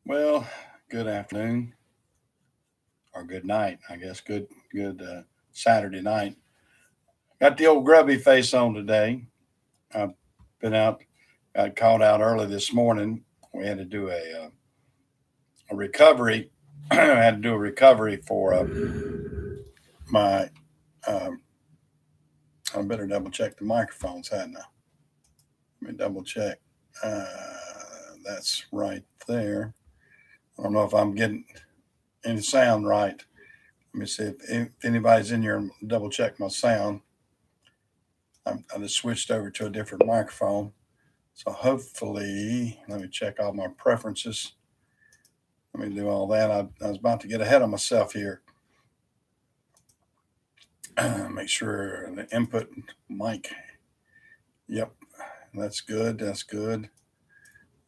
Well, good afternoon or good night, I guess. Good Saturday night. Got the old grubby face on today. I've been out, got called out early this morning. We had to do a recovery. I had to do a recovery for my. Um, I better double check the microphones, hadn't I? Let me double check. Uh, that's right there. I don't know if I'm getting any sound right. Let me see if anybody's in here and double check my sound. I just switched over to a different microphone. So hopefully, let me check all my preferences. Let me do all that. I was about to get ahead of myself here. Make sure the input mic. Yep, that's good. That's good.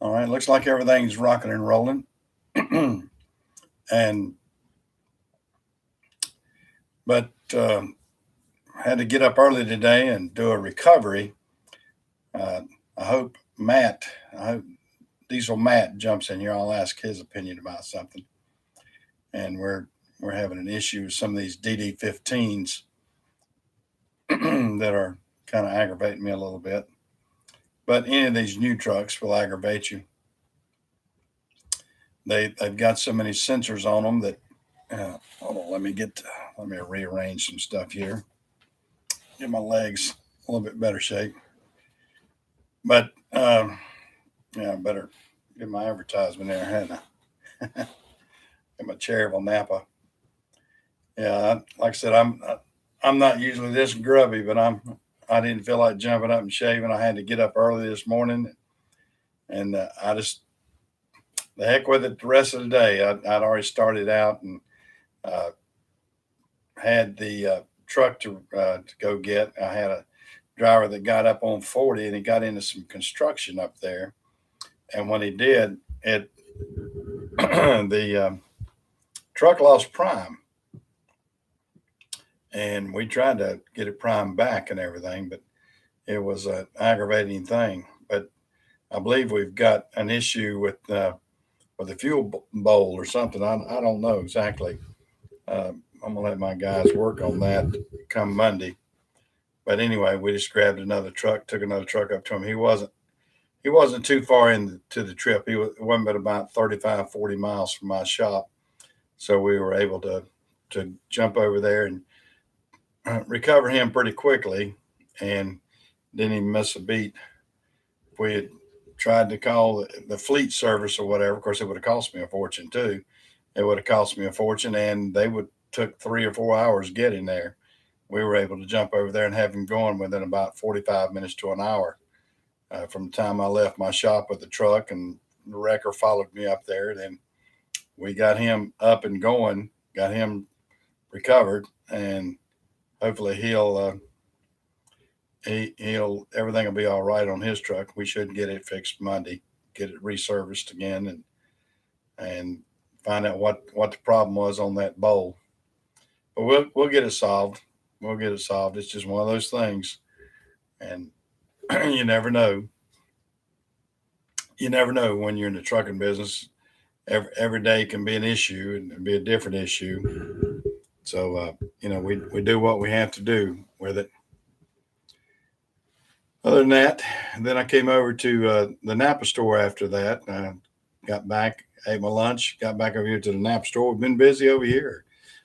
All right, looks like everything's rocking and rolling. and but had to get up early today and do a recovery. I hope I hope Diesel Matt jumps in here. I'll ask his opinion about something. And we're having an issue with some of these DD15s that are kind of aggravating me a little bit. But any of these new trucks will aggravate you. They've got so many sensors on them that hold on, let me rearrange some stuff here. Get my legs a little bit better shape. But yeah, I better get my advertisement there, hadn't I? Get my Cherryville Napa. Yeah, like I said, I'm not usually this grubby, but I didn't feel like jumping up and shaving. I had to get up early this morning, and I just the heck with it the rest of the day. I'd already started out and uh, had the truck to go get. I had a driver that got up on 40 and he got into some construction up there. And when he did, it the truck lost prime, and we tried to get it prime back and everything, but it was an aggravating thing. But I believe we've got an issue with the fuel bowl or something. I don't know exactly. I'm gonna let my guys work on that come Monday. But anyway, we just grabbed another truck, took another truck up to him. He wasn't too far into the trip. It wasn't but about 35, 40 miles from my shop. So we were able to jump over there and recover him pretty quickly and didn't even miss a beat. If we had tried to call the fleet service or whatever, of course, it would have cost me a fortune too. It would have cost me a fortune, and they would took 3 or 4 hours getting there. We were able to jump over there and have him going within about 45 minutes to an hour from the time I left my shop with the truck, and the wrecker followed me up there. Then we got him up and going, got him recovered, and hopefully he'll everything will be all right on his truck. We should get it fixed Monday, get it reserviced again, and find out what the problem was on that bowl. But we'll get it solved. We'll get it solved. It's just one of those things, and you never know. You never know when you're in the trucking business. Every day can be an issue and be a different issue. So we do what we have to do with it. Other than that, and then I came over to the Napa store after that. I got back, ate my lunch, got back over here to the Napa store. We've been busy over here.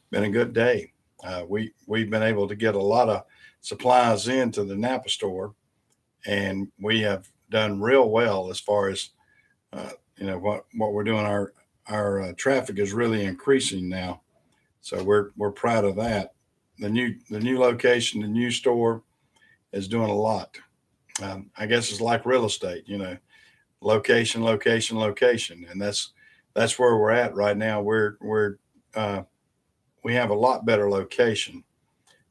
Been a good day. We've been able to get a lot of supplies into the Napa store, and we have done real well as far as what we're doing. Our traffic is really increasing now, so we're proud of that. The new location, the new store is doing a lot. I guess it's like real estate, location, location, location, and that's where we're at right now. Uh, we have a lot better location,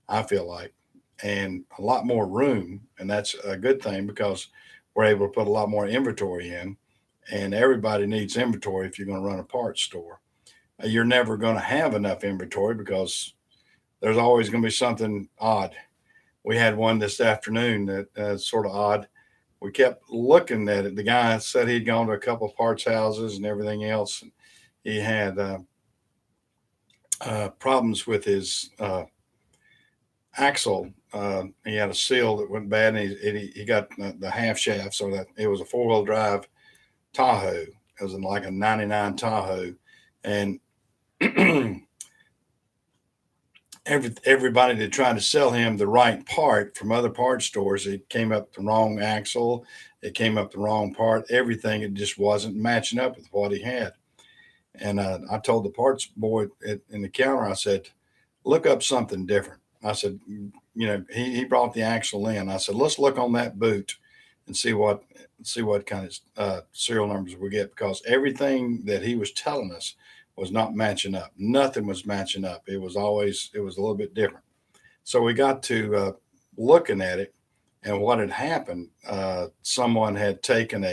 I feel like, and a lot more room, and that's a good thing because we're able to put a lot more inventory in, and everybody needs inventory if you're going to run a parts store. You're never going to have enough inventory because there's always going to be something odd. We had one this afternoon that sort of odd. we kept looking at it. The guy said he'd gone to a couple of parts houses and everything else. And he had problems with his axle. He had a seal that went bad, and he got the half shaft, so that it was a 4-wheel drive Tahoe. It was like a '99 Tahoe, and everybody that tried to sell him the right part from other parts stores, it came up the wrong axle, it came up the wrong part, everything, it just wasn't matching up with what he had. And I told the parts boy in the counter, I said, look up something different. I said, he brought the axle in. I said, let's look on that boot and see what kind of serial numbers we get, because everything that he was telling us was not matching up. Nothing was matching up. It was a little bit different. So we got to looking at it, and what had happened, someone had taken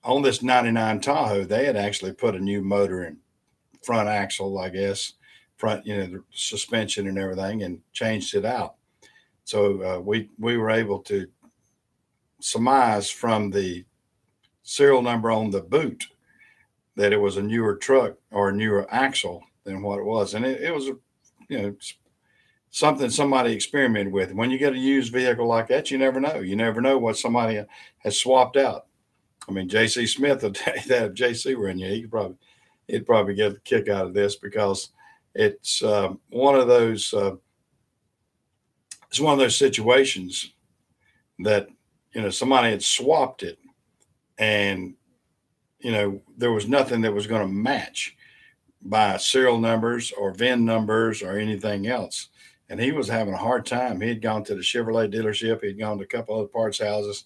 on this '99 Tahoe, they had actually put a new motor in, front axle, I guess, front, the suspension and everything, and changed it out. So we were able to surmise from the serial number on the boot that it was a newer truck or a newer axle than what it was. And it was, something somebody experimented with. When you get a used vehicle like that, you never know. You never know what somebody has swapped out. I mean, J.C. Smith will tell you that if J.C. were in you, he'd probably get a kick out of this, because it's one of those situations that somebody had swapped it, and there was nothing that was going to match by serial numbers or VIN numbers or anything else. And he was having a hard time. He had gone to the Chevrolet dealership. He'd gone to a couple other parts houses,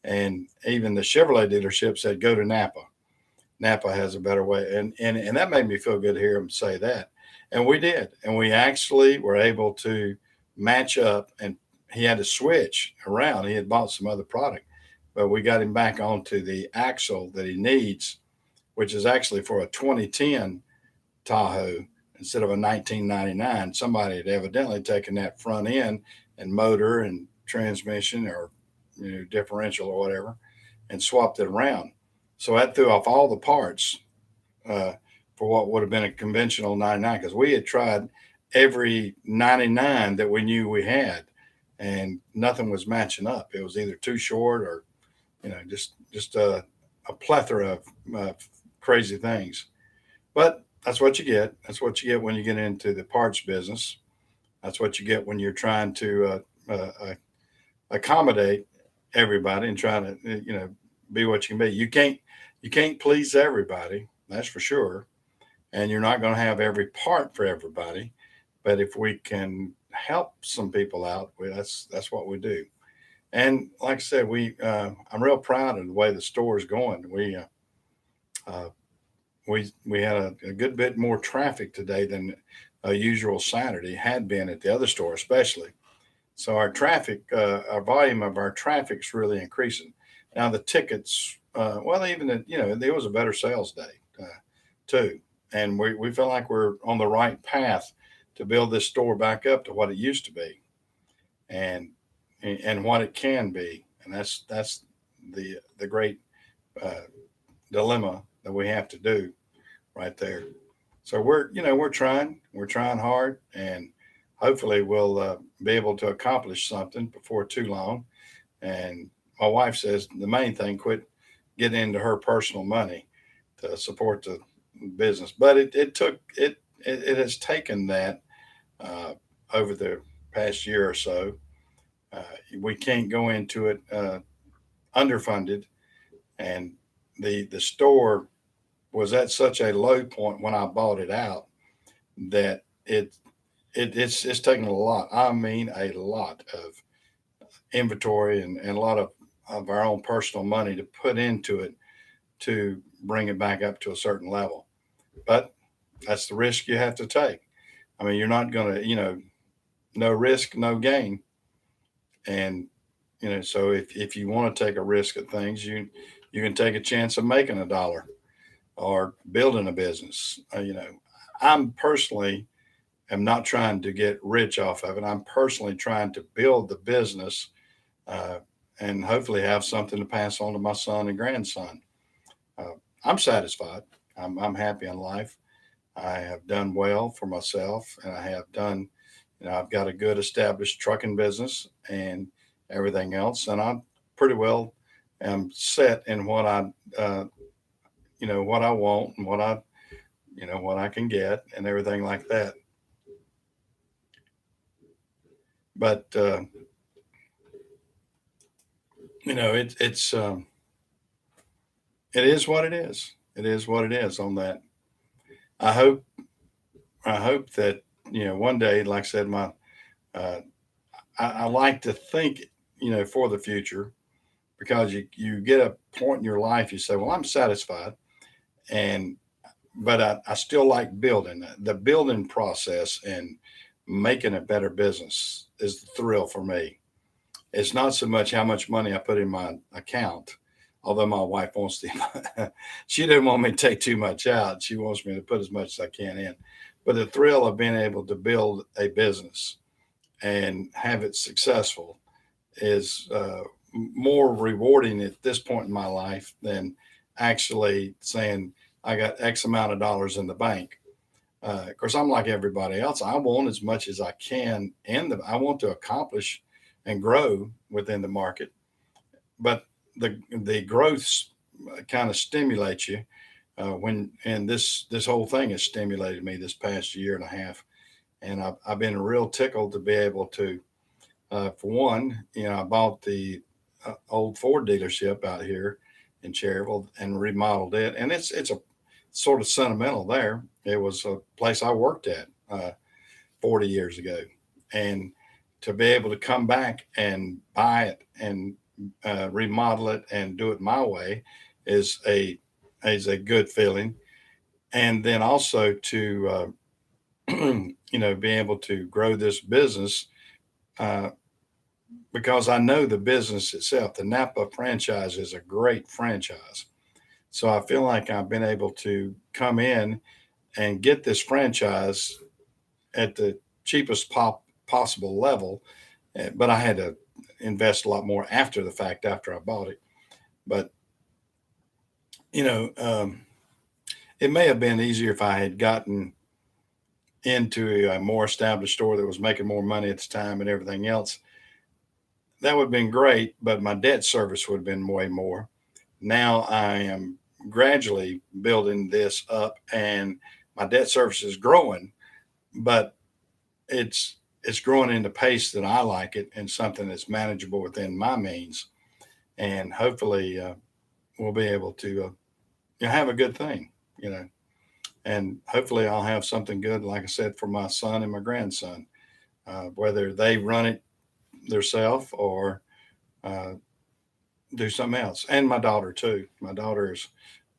and even the Chevrolet dealership said, go to Napa. Napa has a better way. And that made me feel good to hear him say that. And we did. And we actually were able to match up, and he had to switch around. He had bought some other product, but we got him back onto the axle that he needs, which is actually for a 2010 Tahoe instead of a 1999. Somebody had evidently taken that front end and motor and transmission, or differential or whatever, and swapped it around. So that threw off all the parts for what would have been a conventional 99, because we had tried every 99 that we knew we had, and nothing was matching up. It was either too short or just a plethora of crazy things. But that's what you get. That's what you get when you get into the parts business. That's what you get when you're trying to accommodate everybody and trying to be what you can be. You can't please everybody, that's for sure, and you're not going to have every part for everybody. But if we can help some people out, that's what we do. And like I said, I'm real proud of the way the store is going. We had a good bit more traffic today than a usual Saturday had been at the other store, especially. So our volume of our traffic's really increasing. Now the tickets, there was a better sales day too, and we feel like we're on the right path to build this store back up to what it used to be, and what it can be, and that's the great dilemma that we have to do right there. So we're trying hard, and hopefully we'll be able to accomplish something before too long. And my wife says the main thing, quit getting into her personal money to support the business. But it has taken that over the past year or so. We can't go into it underfunded, and the store was at such a low point when I bought it out that it's taken a lot. I mean, a lot of inventory and a lot of our own personal money to put into it to bring it back up to a certain level. But that's the risk you have to take. I mean, you're not going to, no risk, no gain. And, so if you want to take a risk at things, you can take a chance of making $1 or building a business. I'm personally am not trying to get rich off of it. I'm personally trying to build the business and hopefully have something to pass on to my son and grandson. Uh, I'm satisfied. I'm happy in life. I have done well for myself, and I have done, I've got a good established trucking business and everything else, and I'm pretty well am set in what uh, what I want and what I can get and everything like that. But it is what it is. It is what it is on that. I hope I hope that one day, like I said, my uh, I like to think for the future, because you get a point in your life, you say, well, I'm satisfied, and but I still like building. The building process and making a better business is the thrill for me. It's not so much how much money I put in my account, although my wife wants to. She didn't want me to take too much out. She wants me to put as much as I can in. But the thrill of being able to build a business and have it successful is more rewarding at this point in my life than actually saying I got X amount of dollars in the bank. Of course, I'm like everybody else. I want as much as I can, and I want to accomplish and grow within the market. But the growth kind of stimulates you and this whole thing has stimulated me this past year and a half, and I've been real tickled to be able to. For one, I bought the old Ford dealership out here in Cherryville and remodeled it, and it's a sort of sentimental there. It was a place I worked at 40 years ago, and to be able to come back and buy it and remodel it and do it my way is a good feeling. And then also to be able to grow this business, uh, because I know the business itself. The Napa franchise is a great franchise. So I feel like I've been able to come in and get this franchise at the cheapest possible level. But I had to invest a lot more after the fact, after I bought it. But, you know, um, it may have been easier if I had gotten into a more established store that was making more money at the time and everything else. That would have been great, but my debt service would have been way more. Now I am gradually building this up, and my debt service is growing, but it's growing in the pace that I like it, and something that's manageable within my means. And hopefully, we'll be able to have a good thing, you know. And hopefully, I'll have something good, like I said, for my son and my grandson, whether they run it themselves or uh, do something else. And my daughter too. My daughter's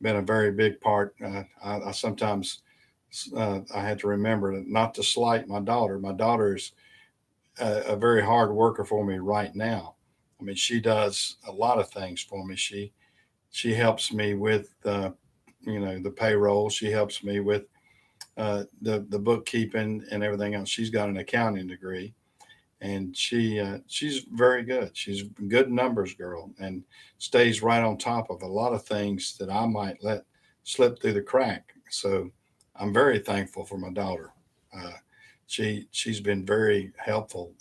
been a very big part. I sometimes I had to remember not to slight my daughter. My daughter's a very hard worker for me right now. I mean, she does a lot of things for me. She helps me with the payroll. She helps me with the bookkeeping and everything else. She's got an accounting degree, and she's very good. She's a good numbers girl and stays right on top of a lot of things that I might let slip through the crack. So I'm very thankful for my daughter. Uh, she's been very helpful,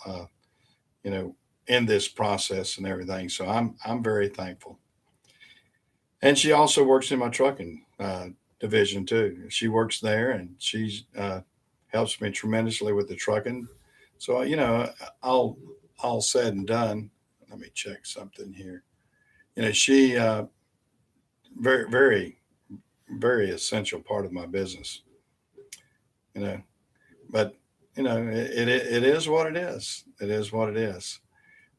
you know, in this process and everything. So I'm very thankful. And she also works in my trucking division too. She works there, and she's helps me tremendously with the trucking. So all all said and done, let me check something here. She very very essential part of my business. You know, but it is what it is. It is what it is.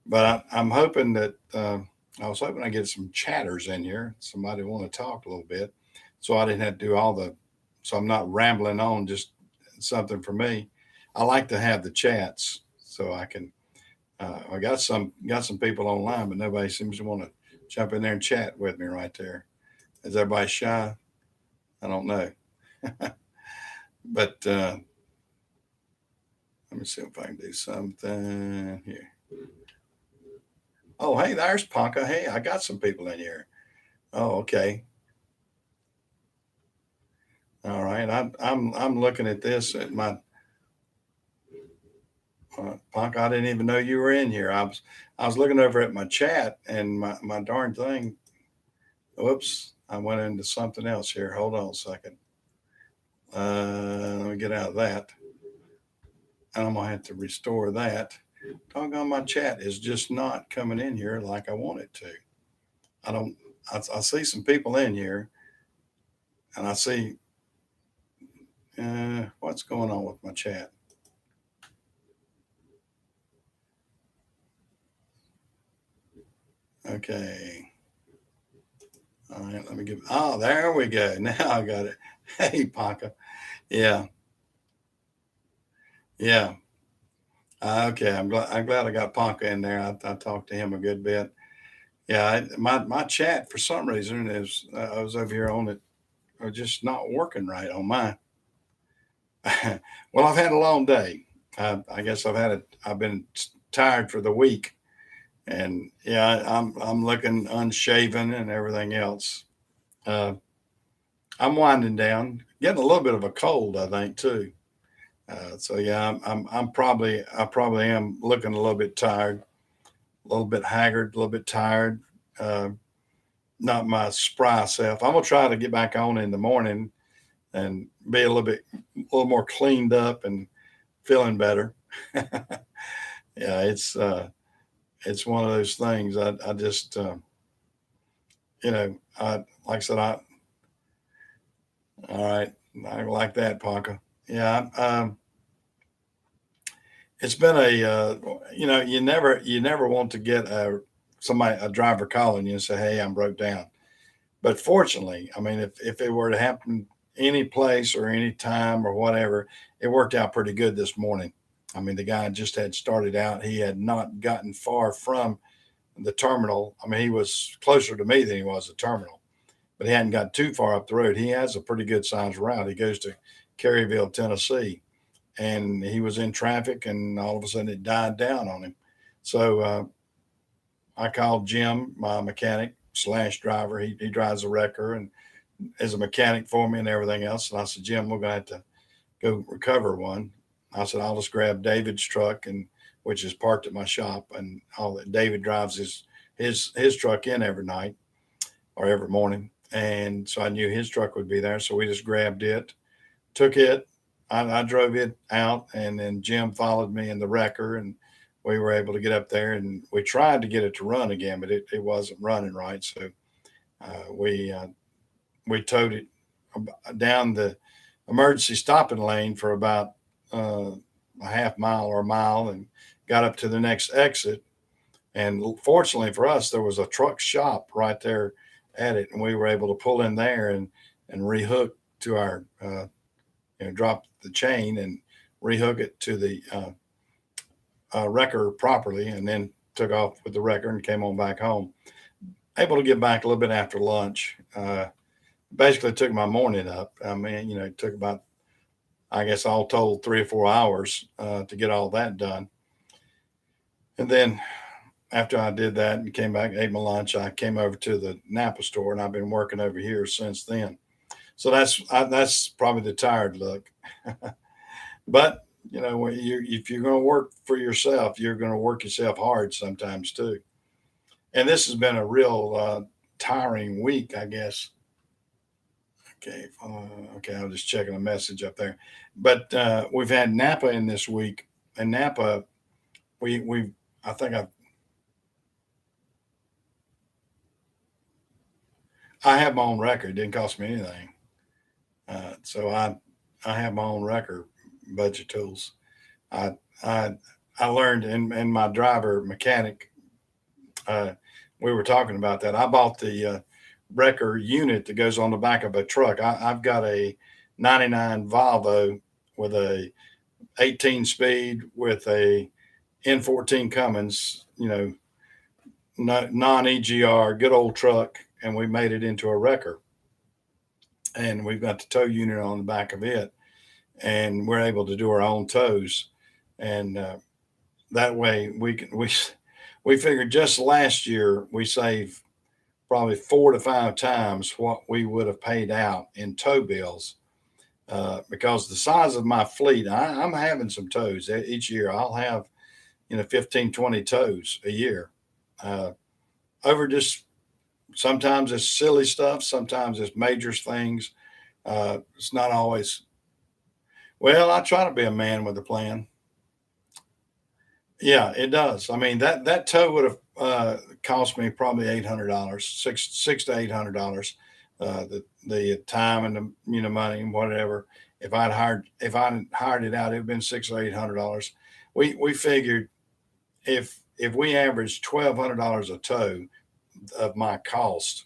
But I'm hoping that I was hoping I get some chatters in here. Somebody want to talk a little bit, so I didn't have to do all the. So I'm not rambling on. Just something for me. I like to have the chats so I can. I got some people online, but nobody seems to want to jump in there and chat with me right there. Is everybody shy? I don't know, but let me see if I can do something here. Oh, hey, there's Ponca. Hey, I got some people in here. Oh, okay. All right. I'm looking at this at my Ponca. I didn't even know you were in here. I was looking over at my chat and my darn thing. Whoops, I went into something else here. Hold on a second. Let me get out of that. And I'm gonna have to restore that. Doggone, my chat is just not coming in here like I want it to. I don't. I see some people in here, and I see what's going on with my chat. Okay. All right. Let me give. Oh, there we go. Now I got it. Hey, Panka. Yeah. Yeah. Okay. I'm glad I got Panka in there. I talked to him a good bit. Yeah. My chat for some reason is I was over here on it, just not working right on mine. Well, I've had a long day. I guess I've been tired for the week, and yeah, I'm looking unshaven and everything else. Uh, I'm winding down, getting a little bit of a cold, I think too. So yeah, I probably am looking a little bit tired, a little bit haggard, a little bit tired. Uh, Not my spry self. I'm gonna try to get back on in the morning and be a little more cleaned up and feeling better. Yeah, it's one of those things. I just like I said, all right, I like that, Parker. Yeah, it's been you never want to get a driver calling you and say, hey, I'm broke down. But fortunately, I mean, if it were to happen any place or any time or whatever, it worked out pretty good this morning. I mean, the guy just had started out. He had not gotten far from the terminal. I mean, he was closer to me than he was the terminal, but he hadn't got too far up the road. He has a pretty good sized route. He goes to Cherryville, Tennessee, and he was in traffic, and all of a sudden it died down on him. So I called Jim, my mechanic slash driver. He drives a wrecker and is a mechanic for me and everything else. And I said, Jim, we're going to have to go recover one. I said, I'll just grab David's truck, and which is parked at my shop, and all that. David drives his truck in every night or every morning, and so I knew his truck would be there. So we just grabbed it, took it. I drove it out, and then Jim followed me in the wrecker, and we were able to get up there, and we tried to get it to run again, but it wasn't running right. So uh, we uh, we towed it down the emergency stopping lane for about a half mile or a mile, and got up to the next exit. And fortunately for us, there was a truck shop right there at it, and we were able to pull in there and rehook to our drop the chain and rehook it to the wrecker properly, and then took off with the wrecker and came on back home. Able to get back a little bit after lunch. Basically took my morning up. I mean, it took about, I guess, all told, 3 or 4 hours to get all that done. And then after I did that and came back, ate my lunch, I came over to the Napa store, and I've been working over here since then. So that's probably the tired look. But if you're going to work for yourself, you're going to work yourself hard sometimes too. And this has been a real tiring week, I guess. Okay, okay, I was just checking a message up there. But we've had Napa in this week, and Napa, we I think I have my own record. It didn't cost me anything, so I have my own record budget tools. I I I learned in my driver mechanic. Uh, we were talking about that. I bought the wrecker unit that goes on the back of a truck. I've got a '99 Volvo with a 18 speed with a N14 Cummins, non EGR, good old truck, and we made it into a wrecker. And we've got the tow unit on the back of it, and we're able to do our own tows. And that way we we figured just last year we saved probably 4 to 5 times what we would have paid out in tow bills, because the size of my fleet, I'm having some tows each year. I'll have 15, 20 tows a year, uh, over just, sometimes it's silly stuff, sometimes it's major things. It's not always, well, I try to be a man with a plan. Yeah, it does. I mean, that tow would have cost me probably $800, six to $800. The time and the money and whatever. If I'd hired it out, it'd been $600 or $800. We figured if we averaged $1,200 a tow of my cost,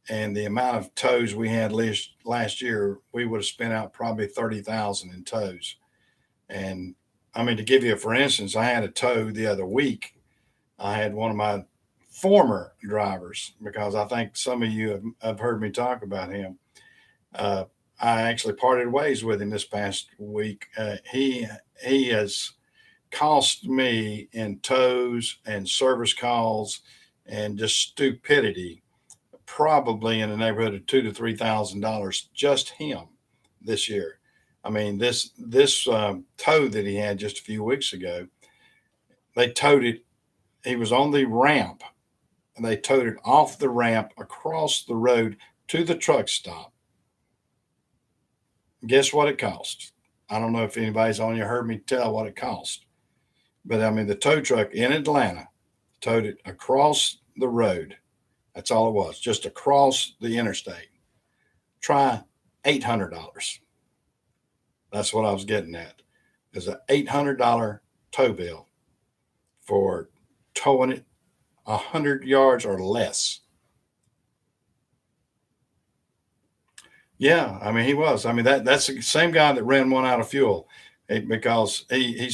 and the amount of tows we had last year, we would have spent out probably 30,000 in tows. And I mean, to give you a for instance, I had a tow the other week. I had one of my former drivers, because I think some of you have heard me talk about him. Uh, I actually parted ways with him this past week. He has cost me in tows and service calls and just stupidity, probably in the neighborhood of $2,000 to $3,000, just him this year. I mean, this tow that he had just a few weeks ago, they towed it. He was on the ramp, and they towed it off the ramp across the road to the truck stop. Guess what it cost? I don't know if anybody's on you heard me tell what it cost, but I mean, the tow truck in Atlanta towed it across the road. That's all it was, just across the interstate. Try $800. That's what I was getting at. There's an $800 tow bill for towing it 100 yards or less. Yeah, I mean, he was. I mean, that's the same guy that ran one out of fuel. Because he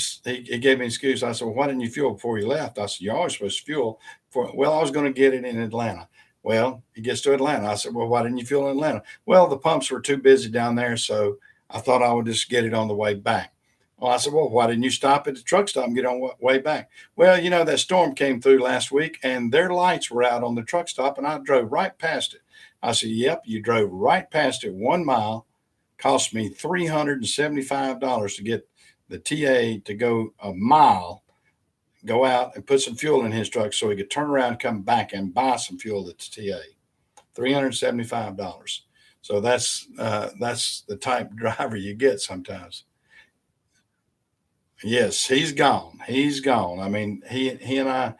gave me an excuse. I said, well, why didn't you fuel before you left? I said, you're always supposed to fuel for, well, I was going to get it in Atlanta. Well, he gets to Atlanta. I said, well, why didn't you fuel in Atlanta? Well, the pumps were too busy down there, so I thought I would just get it on the way back. Well, I said, well, why didn't you stop at the truck stop and get on the way back? Well, that storm came through last week and their lights were out on the truck stop, and I drove right past it. I said, yep, you drove right past it 1 mile. Cost me $375 to get the TA to go a mile, go out and put some fuel in his truck so he could turn around, come back and buy some fuel at the TA. $375. So that's the type of driver you get sometimes. Yes, he's gone. He's gone. I mean, he and I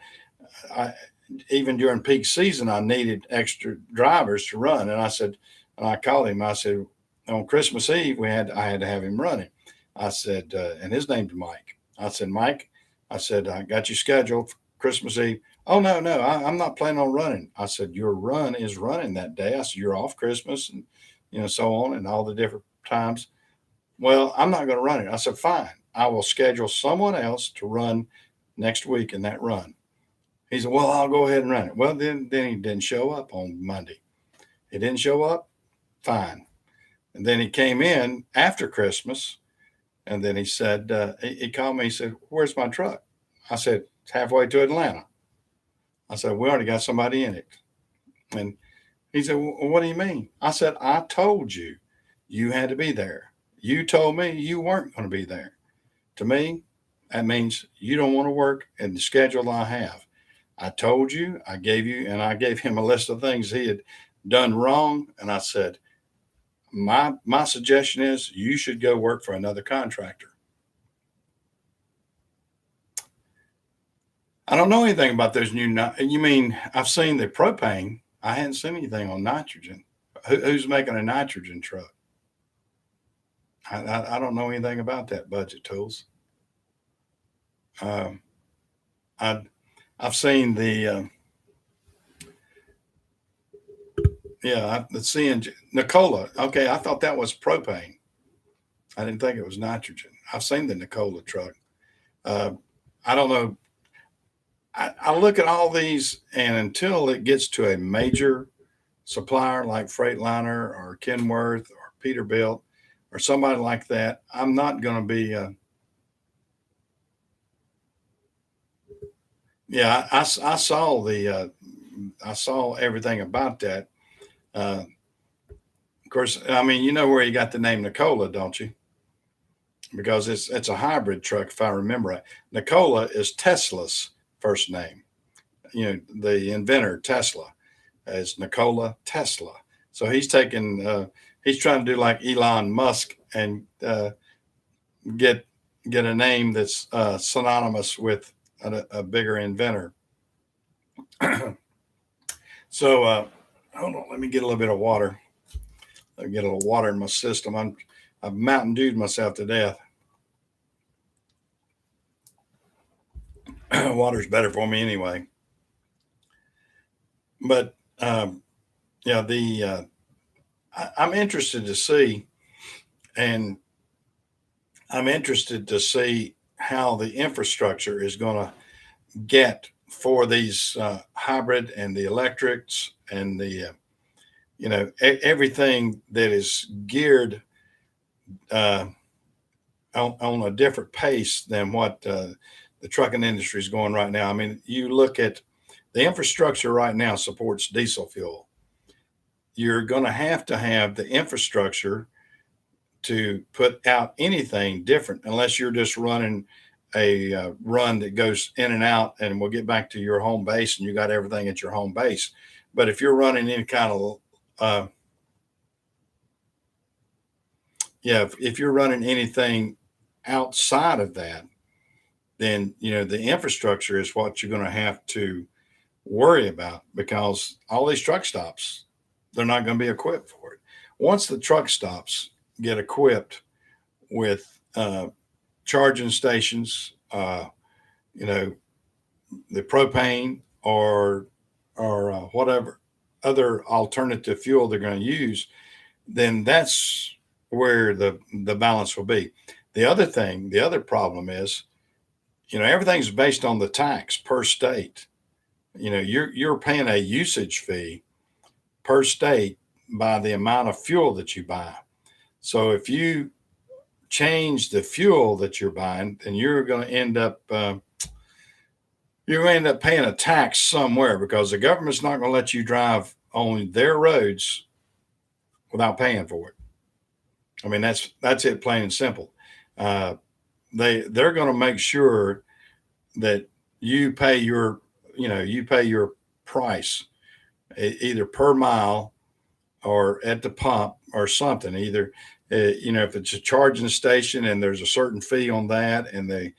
even during peak season, I needed extra drivers to run, and I called him. I said, on Christmas Eve, I had to have him running. I said, and his name's Mike. I said, Mike, I said, I got you scheduled for Christmas Eve. Oh, no, I'm not planning on running. I said, your run is running that day. I said, you're off Christmas and, so on and all the different times. Well, I'm not going to run it. I said, fine. I will schedule someone else to run next week in that run. He said, well, I'll go ahead and run it. Well, then he didn't show up on Monday. He didn't show up. Fine. And then he came in after Christmas, and then he said, he called me. He said, where's my truck? I said, it's halfway to Atlanta. I said, we already got somebody in it. And he said, well, what do you mean? I said, I told you you had to be there. You told me you weren't going to be there. To me, that means you don't want to work in the schedule I have. I told you, I gave him a list of things he had done wrong. And I said, my suggestion is you should go work for another contractor. I don't know anything about those new, you mean, I've seen the propane. I hadn't seen anything on nitrogen. Who's making a nitrogen truck? I don't know anything about that, Budget Tools. I've seen the, the CNG, Nikola. Okay, I thought that was propane. I didn't think it was nitrogen. I've seen the Nikola truck. I don't know. I look at all these, and until it gets to a major supplier like Freightliner or Kenworth or Peterbilt or somebody like that, I'm not going to be. Yeah, I saw I saw everything about that. Uh, of course, I mean, you know where you got the name Nikola, don't you? Because it's a hybrid truck, if I remember right. Nikola is Tesla's first name. You know, the inventor Tesla is Nikola Tesla. So he's trying to do like Elon Musk and get get a name that's synonymous with a bigger inventor. So hold on, let me get a little bit of water. I get a little water in my system. I've Mountain Dewed myself to death. Water's better for me anyway. But yeah, I'm interested to see, and I'm interested to see how the infrastructure is going to get for these hybrid and the electrics and the everything that is geared uh, on a different pace than what the trucking industry is going right now. I mean, you look at the infrastructure right now supports diesel fuel. You're going to have the infrastructure to put out anything different unless you're just running a run that goes in and out and we'll get back to your home base and you got everything at your home base. But if you're running any kind of if you're running anything outside of that, then the infrastructure is what you're going to have to worry about, because all these truck stops, they're not going to be equipped for it. Once the truck stops get equipped with charging stations, you know, the propane or whatever other alternative fuel they're going to use, then that's where the balance will be. The other problem is, everything's based on the tax per state. You're paying a usage fee per state by the amount of fuel that you buy. So if you change the fuel that you're buying, then you're going to end up paying a tax somewhere, because the government's not going to let you drive on their roads without paying for it. I mean, that's it, plain and simple. Uh, they're going to make sure that you pay your price either per mile or at the pump or something. Either if it's a charging station and there's a certain fee on that, and the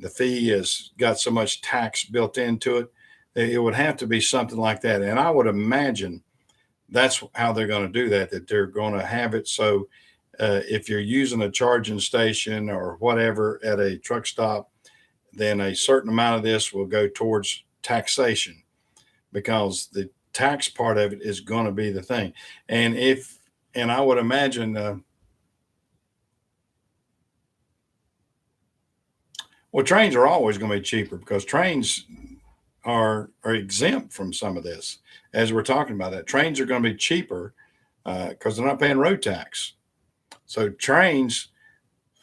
fee has got so much tax built into it, it would have to be something like that. And I would imagine that's how they're going to do that. That they're going to have it so if you're using a charging station or whatever at a truck stop, then a certain amount of this will go towards taxation, because the tax part of it is going to be the thing. And I would imagine, well, trains are always going to be cheaper, because trains are exempt from some of this. As we're talking about that, trains are going to be cheaper because they're not paying road tax. So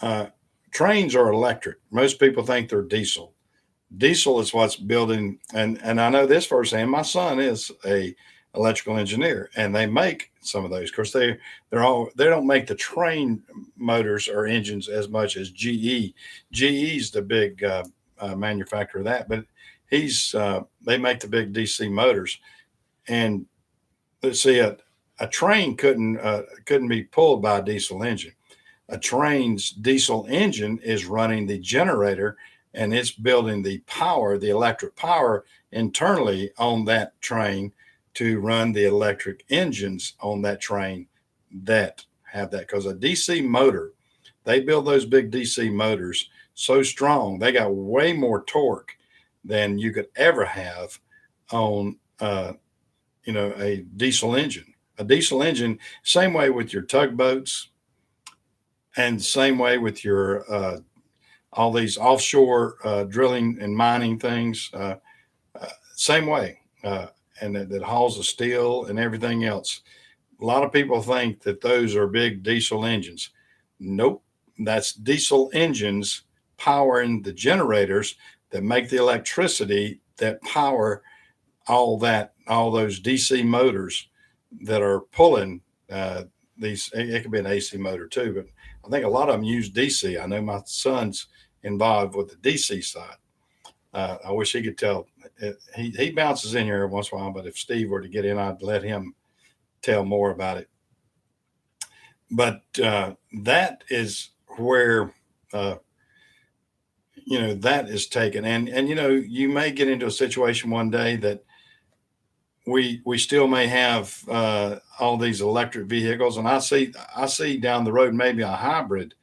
uh, trains are electric. Most people think they're diesel. Diesel is what's building, and I know this firsthand. My son is a electrical engineer, and they make some of those. Of course, they don't make the train motors or engines as much as GE. GE's the big manufacturer of that, but they make the big DC motors. And let's see, a train couldn't be pulled by a diesel engine. A train's diesel engine is running the generator, and it's building the power, the electric power internally on that train to run the electric engines on that train that have that. Because a DC motor, they build those big DC motors so strong, they got way more torque than you could ever have on a diesel engine. A diesel engine, same way with your tugboats, and same way with your all these offshore drilling and mining things. Same way, and that hauls the steel and everything else. A lot of people think that those are big diesel engines. Nope, that's diesel engines powering the generators that make the electricity that power all those DC motors that are pulling these. It could be an AC motor too, but I think a lot of them use DC. I know my son's involved with the DC side. I wish he could tell. He bounces in here every once in a while, but if Steve were to get in, I'd let him tell more about it. But that is where that is taken, and you may get into a situation one day that we still may have all these electric vehicles, and I see down the road maybe a hybrid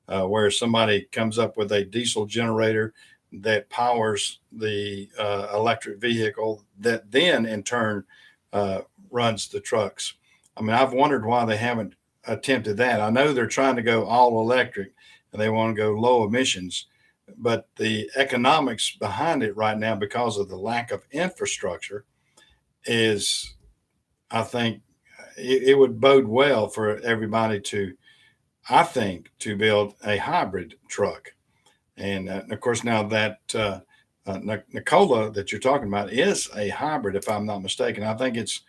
where somebody comes up with a diesel generator that powers the electric vehicle that then in turn runs the trucks. I mean, I've wondered why they haven't attempted that. I know they're trying to go all electric and they want to go low emissions, but the economics behind it right now, because of the lack of infrastructure, is, I think, it would bode well for everybody I think, to build a hybrid truck. And of course, now that Nikola that you're talking about is a hybrid, if I'm not mistaken. I think it's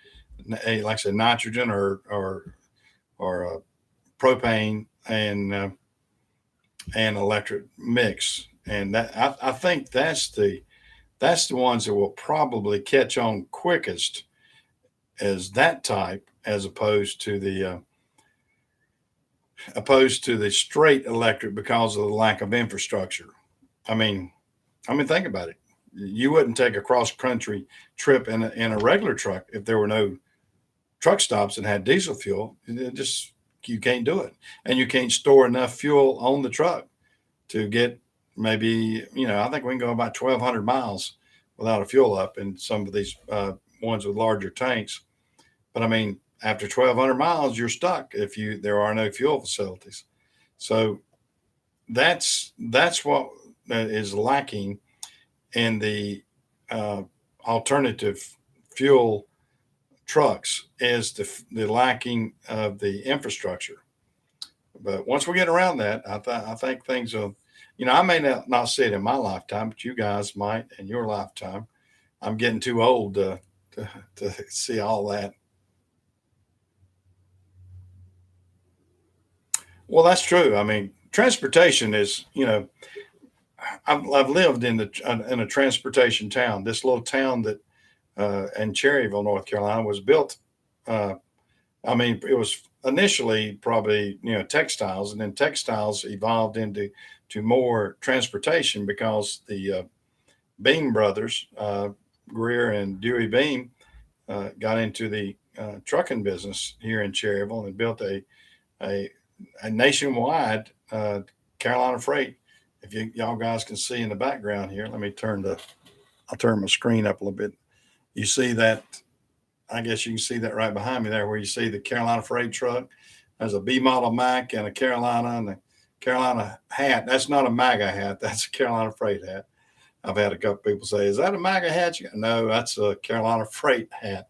like I said, nitrogen or propane and electric mix. And that I think that's the ones that will probably catch on quickest as that type, as opposed to the straight electric, because of the lack of infrastructure. I mean, think about it. You wouldn't take a cross country trip in a regular truck if there were no truck stops that had diesel fuel. You can't do it, and you can't store enough fuel on the truck to get maybe, I think we can go about 1,200 miles without a fuel up in some of these ones with larger tanks. But I mean, after 1,200 miles, you're stuck if there are no fuel facilities. So that's what is lacking in the alternative fuel trucks, is the lacking of the infrastructure. But once we get around that, I think things will, I may not see it in my lifetime, but you guys might in your lifetime. I'm getting too old to see all that. Well, that's true. I mean, transportation is, I've lived in a transportation town. This little town that in Cherryville, North Carolina, was built. It was initially probably textiles, and then textiles evolved into more transportation, because the Beam brothers, Greer and Dewey Beam, got into the trucking business here in Cherryville and built a nationwide Carolina Freight. If y'all guys can see in the background here, let me I'll turn my screen up a little bit. You see that? I guess you can see that right behind me there, where you see the Carolina Freight truck. There's a B model Mac and a Carolina, and a Carolina hat. That's not a MAGA hat. That's a Carolina Freight hat. I've had a couple people say, "Is that a MAGA hat?" No, that's a Carolina Freight hat.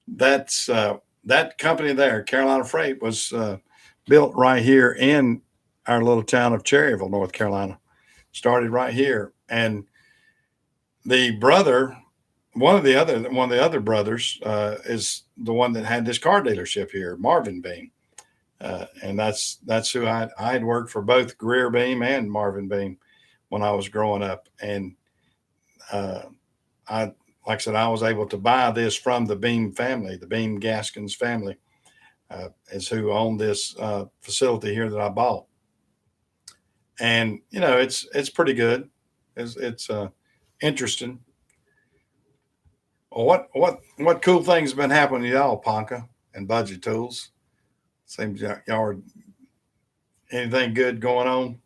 That's that company there, Carolina Freight, was built right here in our little town of Cherryville, North Carolina. Started right here, and the brother, one of the other brothers, is the one that had this car dealership here, Marvin Beam, and that's who I had worked for, both Greer Beam and Marvin Beam when I was growing up, and like I said, I was able to buy this from the Beam family. The Beam Gaskins family is who owned this facility here that I bought. And it's pretty good. It's interesting. Well, what cool things have been happening to y'all, Ponca and Budget Tools? Seems y'all are, anything good going on?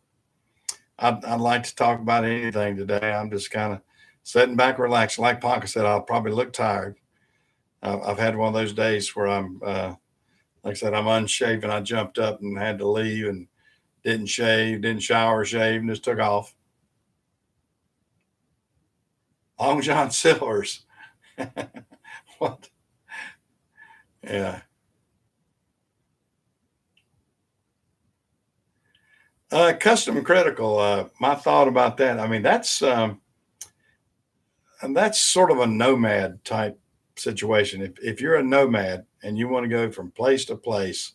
I'd like to talk about anything today. I'm just kind of sitting back, relaxed. Like Ponca said, I'll probably look tired. I've had one of those days where I'm, like I said, I'm unshaven. I jumped up and had to leave and didn't shave, didn't shower, shave, and just took off. Long John Silver's. What? Yeah. Custom critical. My thought about that. I mean, that's and that's sort of a nomad type situation. If you're a nomad and you want to go from place to place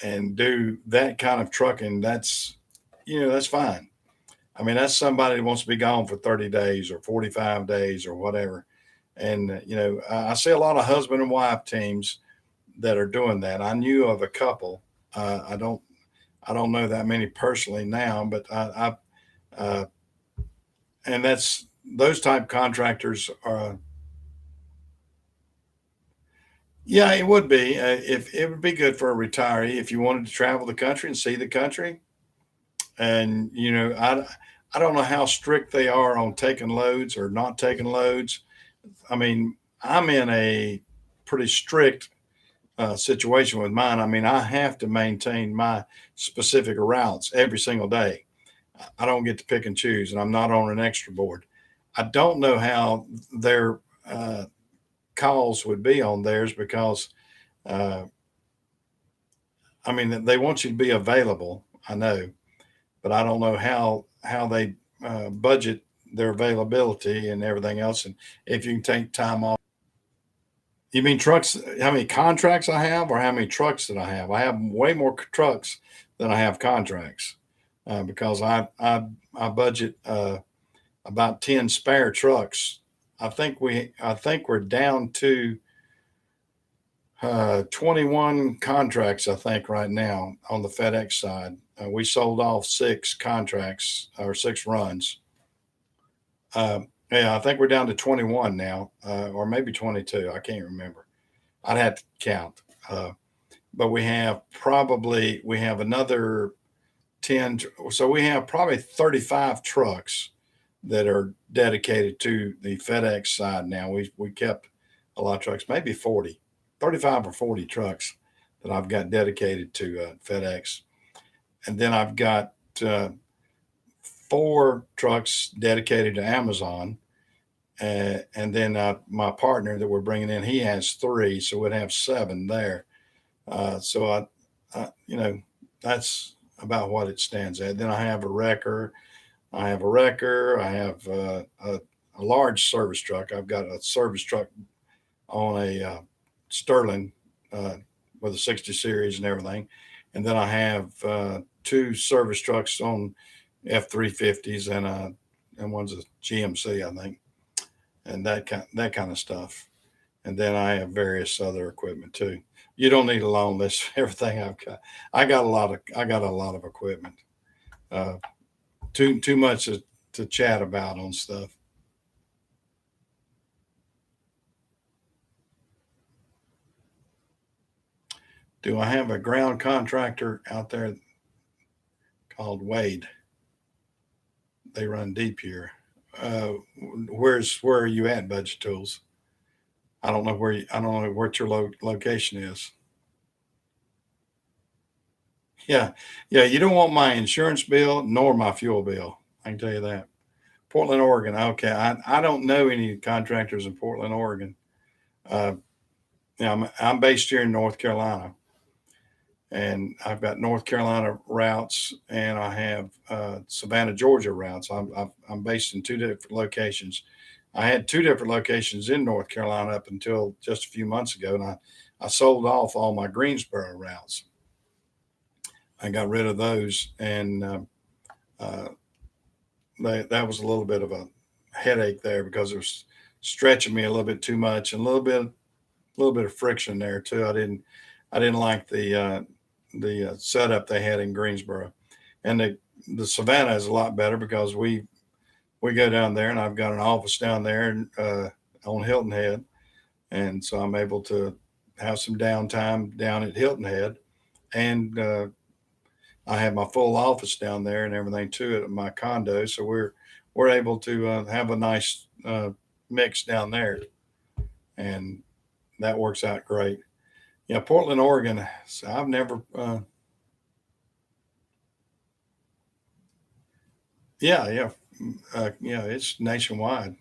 and do that kind of trucking, that's, that's fine. I mean, that's somebody that wants to be gone for 30 days or 45 days or whatever. And, I see a lot of husband and wife teams that are doing that. I knew of a couple. I don't know that many personally now, but uh, and that's those type contractors are. Yeah, it would be. If it would be good for a retiree if you wanted to travel the country and see the country. And I don't know how strict they are on taking loads or not taking loads. I mean, I'm in a pretty strict situation with mine. I mean, I have to maintain my specific routes every single day. I don't get to pick and choose, and I'm not on an extra board. I don't know how their calls would be on theirs because, uh, I mean, they want you to be available. I know, but I don't know how they budget their availability and everything else, and if you can take time off. You mean trucks? How many contracts I have, or how many trucks that I have? I have way more trucks than I have contracts because I budget about 10 spare trucks. I think we're down to 21 contracts. I think right now on the FedEx side, we sold off 6 contracts or 6 runs. Yeah, I think we're down to 21 now, or maybe 22. I can't remember. I'd have to count. But we have another 10. So we have probably 35 trucks that are dedicated to the FedEx side now. We kept a lot of trucks, maybe 40, 35 or 40 trucks that I've got dedicated to FedEx. And then I've got 4 trucks dedicated to Amazon. And then my partner that we're bringing in, he has 3, so we'd have 7 there. So that's about what it stands at. Then I have a wrecker. I have a large service truck. I've got a service truck on a Sterling with a 60 series and everything. And then I have 2 service trucks on F-350s and one's a GMC, I think, and that kind of stuff. And then I have various other equipment too. You don't need a long list of everything I've got. I got a lot of equipment. Uh, too much to chat about on stuff. Do I have a ground contractor out there called Wade? They run deep here. Uh, where are you at, Budget Tools? I don't know what your location is. Yeah, yeah. You don't want my insurance bill nor my fuel bill. I can tell you that. Portland, Oregon. Okay, I don't know any contractors in Portland, Oregon. Uh, yeah, I'm based here in North Carolina, and I've got North Carolina routes, and I have Savannah, Georgia routes. I'm based in 2 different locations. I had 2 different locations in North Carolina up until just a few months ago, and I sold off all my Greensboro routes. I got rid of those, and uh, that was a little bit of a headache there because it was stretching me a little bit too much, and a little bit of friction there too. I didn't like the setup they had in Greensboro, and the Savannah is a lot better because we go down there, and I've got an office down there on Hilton Head, and so I'm able to have some downtime down at Hilton Head, and I have my full office down there and everything too at my condo. So we're able to have a nice mix down there, and that works out great. Yeah, Portland, Oregon. So I've never. Yeah, yeah, yeah. It's nationwide.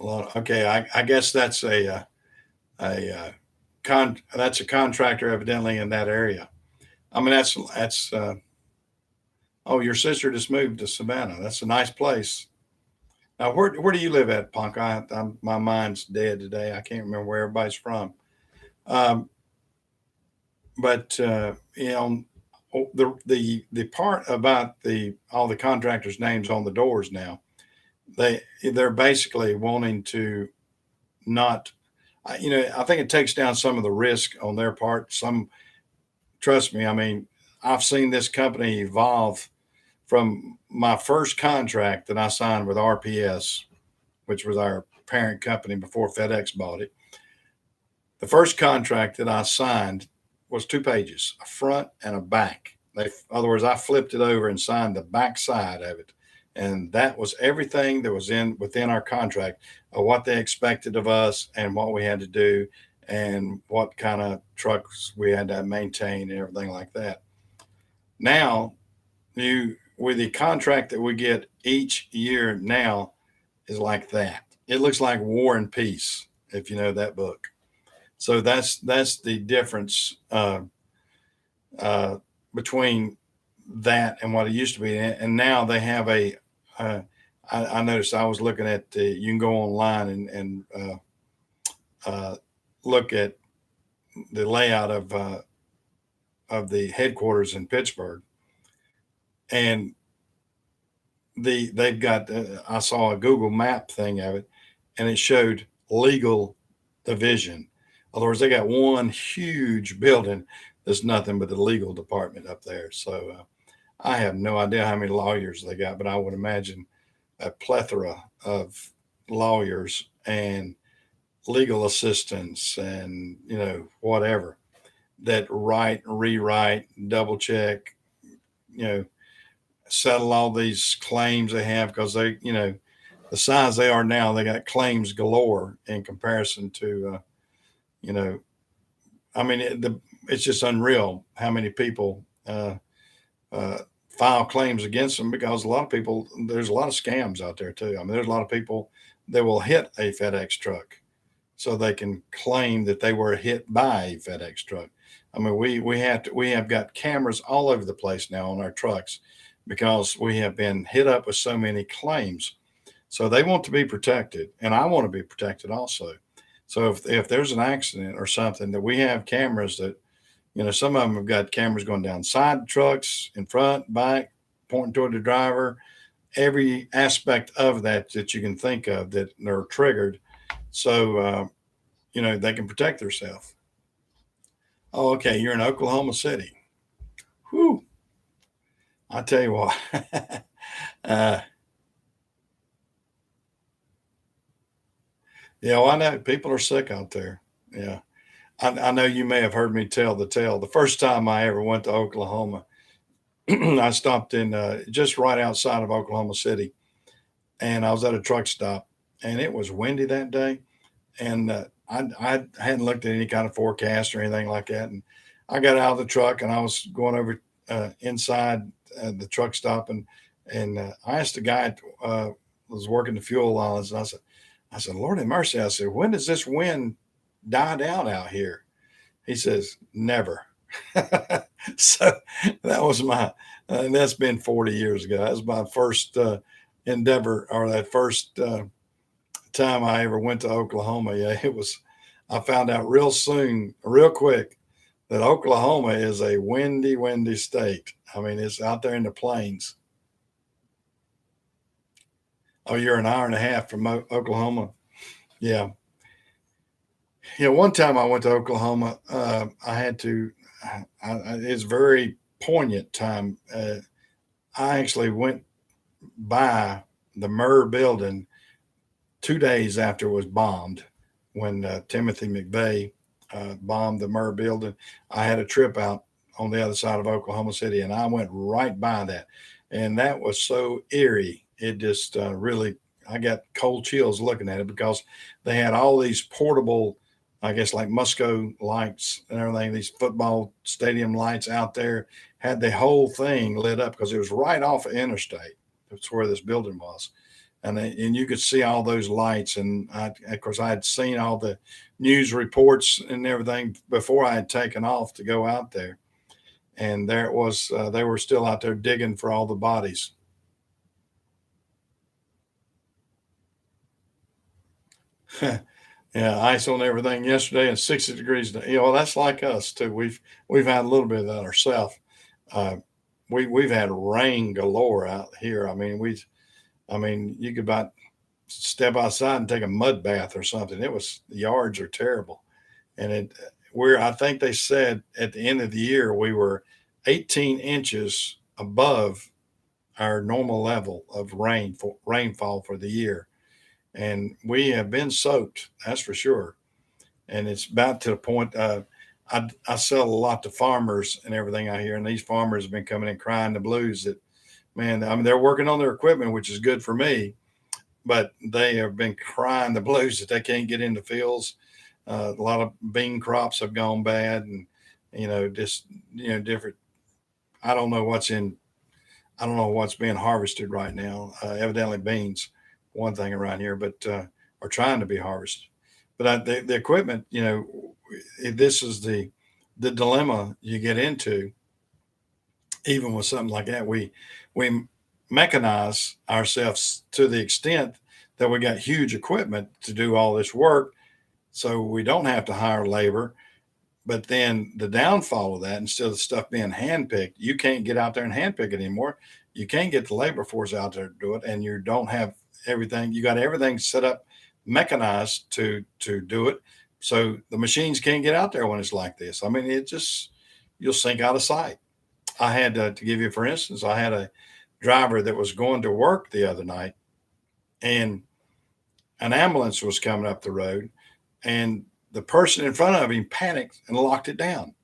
A lot. Okay, I guess that's a that's a contractor evidently in that area. I mean, oh, your sister just moved to Savannah. That's a nice place. Now, where do you live at, Punk? My mind's dead today. I can't remember where everybody's from. Um, but you know, the part about all the contractors' names on the doors now, they're basically wanting to not. You know, I think it takes down some of the risk on their part. Trust me, I mean, I've seen this company evolve from my first contract that I signed with RPS, which was our parent company before FedEx bought it. The first contract that I signed was 2 pages, a front and a back. In other words, I flipped it over and signed the back side of it. And that was everything that was within our contract of what they expected of us and what we had to do and what kind of trucks we had to maintain and everything like that. Now, with the contract that we get each year now is like that. It looks like War and Peace, if you know that book. So that's the difference between that and what it used to be. And now they have I noticed I was looking at you can go online and look at the layout of the headquarters in Pittsburgh, and they've got I saw a Google map thing of it, and it showed legal division. In other words, they got one huge building that's nothing but the legal department up there. So I have no idea how many lawyers they got, but I would imagine a plethora of lawyers and legal assistants and whatever that write, rewrite, double check, settle all these claims they have because the size they are now, they got claims galore in comparison to I mean it's just unreal how many people file claims against them because there's a lot of scams out there too. I mean, there's a lot of people that will hit a FedEx truck so they can claim that they were hit by a FedEx truck. I mean, we have got cameras all over the place now on our trucks because we have been hit up with so many claims. So they want to be protected, and I want to be protected also. So if there's an accident or something, that we have cameras that, some of them have got cameras going down side trucks, in front, back, pointing toward the driver, every aspect of that you can think of that are triggered. So, they can protect themselves. Oh, okay. You're in Oklahoma City. Whew. I tell you what. Yeah, well, I know people are sick out there. Yeah. I know you may have heard me tell the tale. The first time I ever went to Oklahoma, I stopped in just right outside of Oklahoma City, and I was at a truck stop, and it was windy that day, and I hadn't looked at any kind of forecast or anything like that, and I got out of the truck and I was going over inside the truck stop, and I asked the guy was working the fuel lines, and I said, Lord have mercy. I said, when does this wind die down out here? He says, never. So that was and that's been 40 years ago. That was my first endeavor, or that first time I ever went to Oklahoma. Yeah, I found out real quick, that Oklahoma is a windy, windy state. I mean, it's out there in the plains. Oh, you're an hour and a half from Oklahoma. Yeah. Yeah. One time I went to Oklahoma, I had to, it's very poignant time. I actually went by the Murr building 2 days after it was bombed when Timothy McVeigh bombed the Murr building. I had a trip out on the other side of Oklahoma City, and I went right by that. And that was so eerie. It just really, I got cold chills looking at it because they had all these portable, I guess, like Musco lights and everything, these football stadium lights out there, had the whole thing lit up because it was right off of interstate. That's where this building was. and you could see all those lights. And of course, I had seen all the news reports and everything before I had taken off to go out there. And there it was. They were still out there digging for all the bodies. Yeah, ice on everything yesterday and 60 degrees. Well, that's like us too. We've had a little bit of that ourselves. Uh, we've had rain galore out here. I mean, you could about step outside and take a mud bath or something. The yards are terrible. And I think they said at the end of the year, we were 18 inches above our normal level of rainfall for the year. And we have been soaked, that's for sure. And it's about to the point, I sell a lot to farmers and everything out here. And these farmers have been coming in crying the blues that, man, I mean, they're working on their equipment, which is good for me, but they have been crying the blues that they can't get in the fields. A lot of bean crops have gone bad, and just different. I don't know what's in. I don't know what's being harvested right now. Evidently, beans, one thing around here, but are trying to be harvested. But the equipment, this is the dilemma you get into, even with something like that. We mechanize ourselves to the extent that we got huge equipment to do all this work, so we don't have to hire labor. But then the downfall of that, instead of stuff being handpicked, you can't get out there and handpick it anymore. You can't get the labor force out there to do it, and you don't have everything. You got everything set up, mechanized to do it. So the machines can't get out there when it's like this. I mean, you'll sink out of sight. I had to give you, for instance, I had a driver that was going to work the other night, and an ambulance was coming up the road, and the person in front of him panicked and locked it down.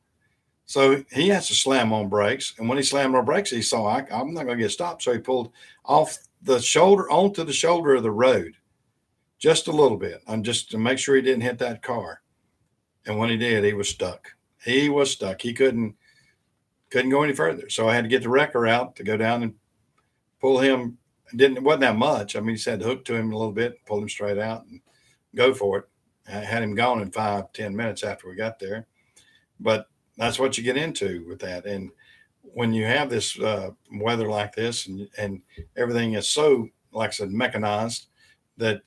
So he has to slam on brakes. And when he slammed on brakes, he saw, I'm not going to get stopped. So he pulled off the shoulder onto the shoulder of the road just a little bit, and just to make sure he didn't hit that car. And when he did, he was stuck. He was stuck. He couldn't go any further. So I had to get the wrecker out to go down and pull him. It wasn't that much. I mean, he just had to hook to him a little bit, pull him straight out and go for it. I had him gone in 5-10 minutes after we got there. But that's what you get into with that. And when you have this weather like this, and everything is so, like I said, mechanized, that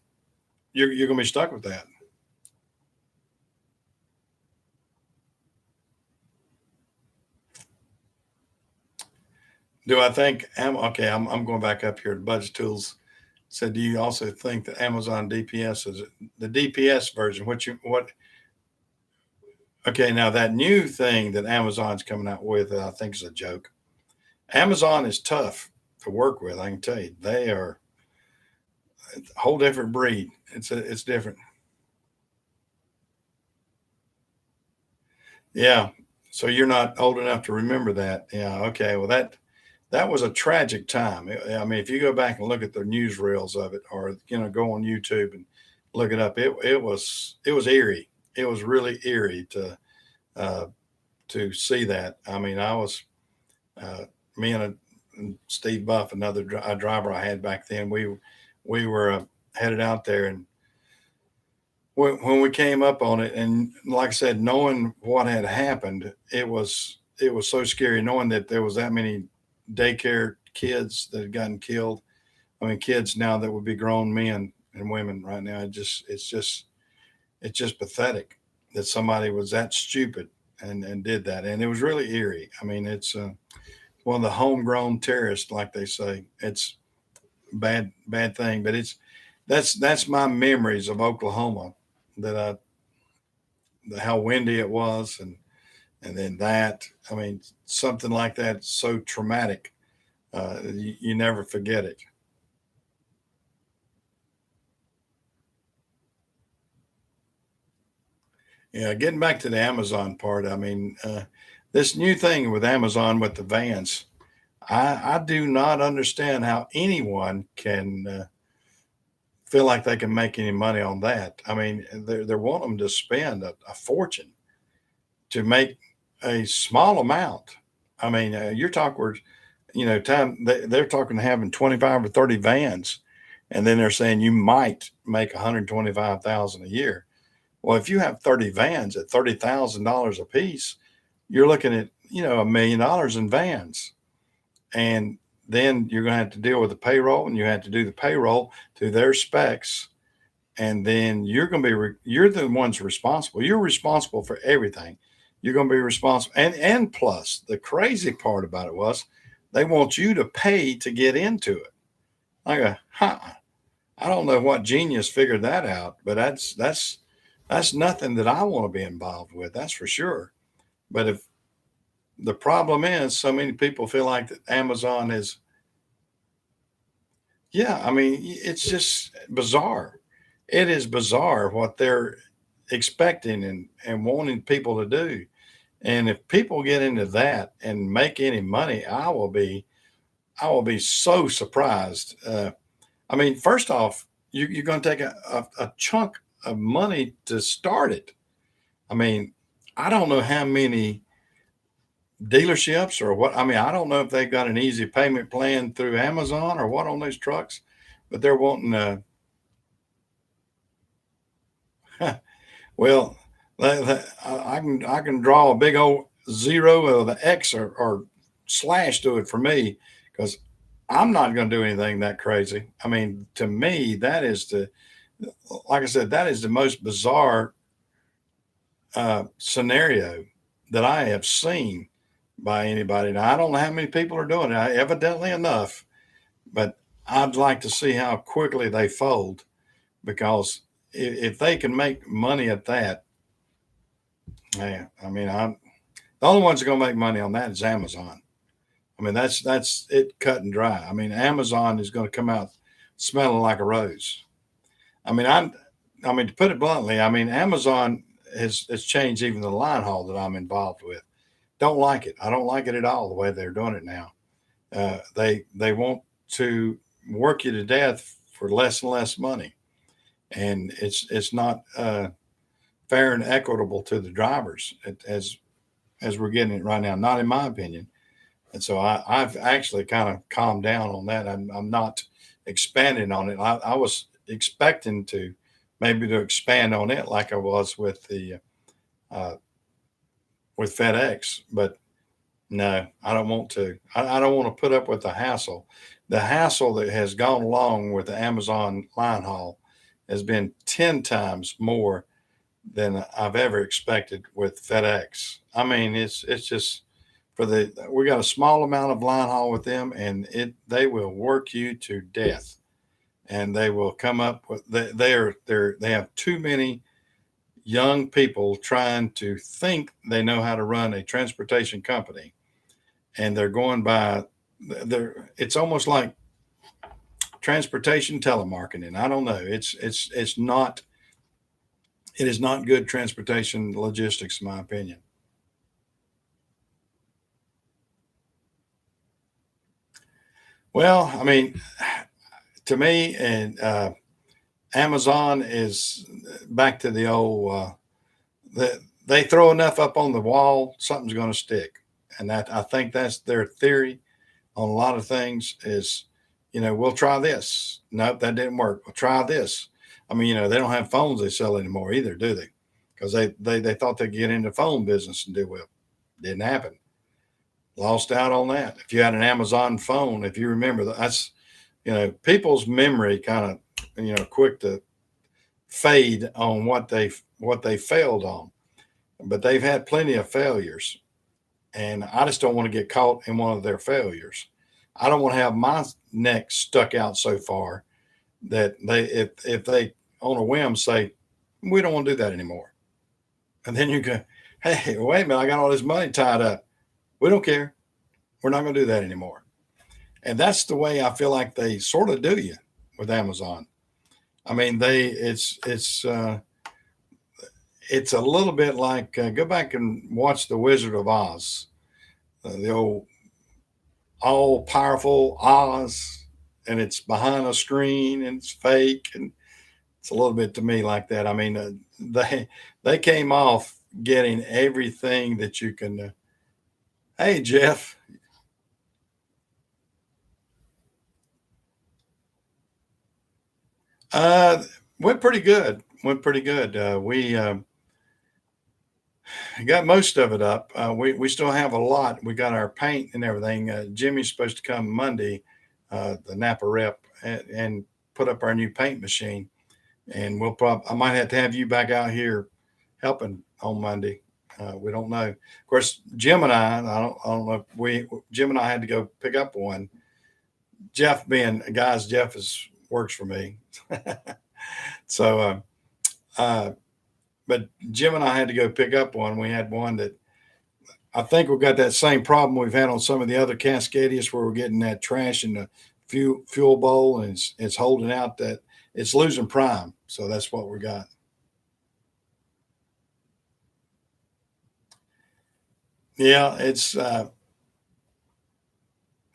you're going to be stuck with that. Do I think, okay, I'm going back up here to Budget Tools. So do you also think that Amazon DPS is the DPS version? Okay, now that new thing that Amazon's coming out with, I think is a joke. Amazon is tough to work with. I can tell you, they are a whole different breed. It's different. Yeah. So you're not old enough to remember that. Yeah. Okay. Well, that was a tragic time. I mean, if you go back and look at the newsreels of it, or go on YouTube and look it up, it was eerie. It was really eerie uh, to see that. I mean, I was uh, me and Steve Buff, another a driver I had back then. We were headed out there, and when we came up on it, and like I said, knowing what had happened, it was so scary knowing that there was that many daycare kids that had gotten killed. I mean, kids now that would be grown men and women right now. It's just pathetic that somebody was that stupid and did that. And it was really eerie. I mean, it's one of the homegrown terrorists, like they say. It's bad thing, but that's my memories of Oklahoma, that how windy it was, and then that. I mean, something like that, so traumatic. You never forget it. Yeah, getting back to the Amazon part, I mean, this new thing with Amazon with the vans, I do not understand how anyone can feel like they can make any money on that. I mean, they're wanting them to spend a fortune to make a small amount. I mean, you're talking, they're talking having 25 or 30 vans, and then they're saying you might make 125,000 a year. Well, if you have 30 vans at $30,000 a piece, you're looking at, $1 million in vans. And then you're going to have to deal with the payroll, and you have to do the payroll to their specs. And then you're going to you're the ones responsible. You're responsible for everything. You're going to be responsible. And plus, the crazy part about it was they want you to pay to get into it. I go, I don't know what genius figured that out, but that's nothing that I want to be involved with. That's for sure. But if the problem is, so many people feel like that Amazon is, yeah, I mean, it's just bizarre. It is bizarre what they're expecting and wanting people to do. And if people get into that and make any money, I will be so surprised. I mean, first off, you're going to take a chunk of money to start it. I mean, I don't know how many dealerships or what. I mean, I don't know if they've got an easy payment plan through Amazon or what on these trucks, but they're wanting well, I can draw a big old zero or the X or slash to it for me because I'm not going to do anything that crazy. I mean, to me, like I said, that is the most bizarre scenario that I have seen by anybody. Now, I don't know how many people are doing it, evidently enough, but I'd like to see how quickly they fold because if they can make money at that, yeah, I mean, the only ones that are going to make money on that is Amazon. I mean, that's it cut and dry. I mean, Amazon is going to come out smelling like a rose. I mean, I mean, to put it bluntly, I mean, Amazon has changed even the line haul that I'm involved with. Don't like it. I don't like it at all the way they're doing it now. They want to work you to death for less and less money, and it's not fair and equitable to the drivers as we're getting it right now. Not in my opinion. And so I've actually kind of calmed down on that. I'm not expanding on it. I was expecting to maybe to expand on it like I was uh, with FedEx, but no, I don't want to. I don't want to put up with the hassle. The hassle that has gone along with the Amazon line haul has been 10 times more than I've ever expected with FedEx. I mean, it's just we got a small amount of line haul with them, and they will work you to death, and they will come up with they have too many young people trying to think they know how to run a transportation company, and they're going by it's almost like transportation telemarketing. I don't know. It's not it is not good transportation logistics, in my opinion. Well, I mean, to me, and Amazon is back to the old. They throw enough up on the wall, something's going to stick, and that I think that's their theory on a lot of things. Is we'll try this. Nope, that didn't work. We'll try this. I mean, they don't have phones they sell anymore either, do they? Because they thought they'd get into phone business and do well. Didn't happen. Lost out on that. If you had an Amazon phone, if you remember that's people's memory kind of quick to fade on what they failed on, but they've had plenty of failures, and I just don't want to get caught in one of their failures. I don't want to have my neck stuck out so far that if they on a whim say we don't want to do that anymore, and then you go, hey, wait a minute, I got all this money tied up. We don't care. We're not going to do that anymore. And that's the way I feel like they sort of do you with Amazon. I mean, it's a little bit like go back and watch The Wizard of Oz, the old all powerful Oz, and it's behind a screen and it's fake, and it's a little bit to me like that. I mean, they came off getting everything that you can. Hey, Jeff. Uh, went pretty good. Went pretty good. We got most of it up. We still have a lot. We got our paint and everything. Jimmy's supposed to come Monday, the Napa rep, and put up our new paint machine. And I might have to have you back out here helping on Monday. We don't know. Of course, Jim and I don't know if Jim and I had to go pick up one. Jeff being guys, Jeff is works for me. So, uh, but Jim and I had to go pick up one. We had one that I think we've got that same problem we've had on some of the other Cascadias where we're getting that trash in the fuel bowl and it's holding out that it's losing prime. So that's what we got. Yeah, it's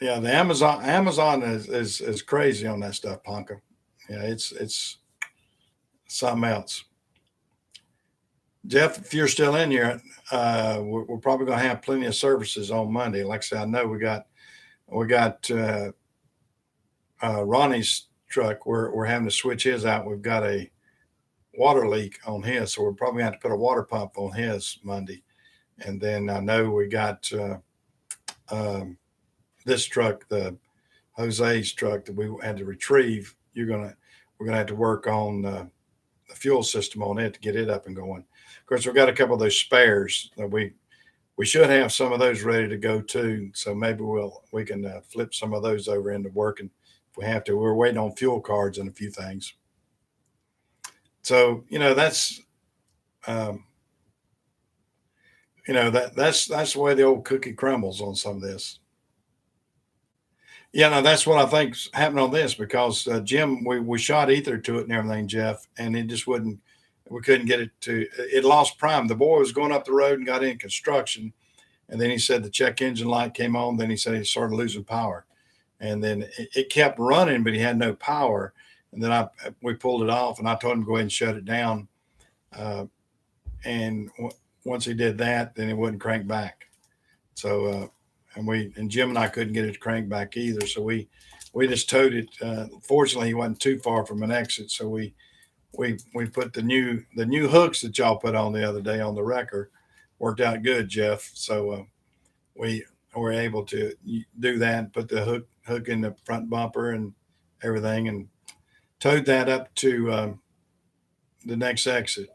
yeah, the Amazon is crazy on that stuff, Ponka. Yeah, it's something else. Jeff, if you're still in here, we're probably going to have plenty of services on Monday. Like I said, I know we got Ronnie's truck. We're having to switch his out. We've got a water leak on his, so we're probably going to have to put a water pump on his Monday. And then I know we got um, this truck, the Jose's truck that we had to retrieve. We're gonna have to work on the fuel system on it to get it up and going. Of course, we've got a couple of those spares that we should have some of those ready to go too. So maybe we can flip some of those over into working if we have to. We're waiting on fuel cards and a few things. So um, that's the way the old cookie crumbles on some of this. Yeah, no, that's what I think's happened on this because Jim, we shot ether to it and everything, Jeff, and it just wouldn't. We couldn't get it to. It lost prime. The boy was going up the road and got in construction, and then he said the check engine light came on. Then he said he started losing power, and then it kept running, but he had no power. And then we pulled it off, and I told him to go ahead and shut it down. Uh, and once he did that, then it wouldn't crank back. So and Jim and I couldn't get it to crank back either. So we just towed it. Fortunately, he wasn't too far from an exit, so we put the new hooks that y'all put on the other day on the wrecker worked out good, Jeff. So we were able to do that and put the hook in the front bumper and everything, and towed that up to the next exit.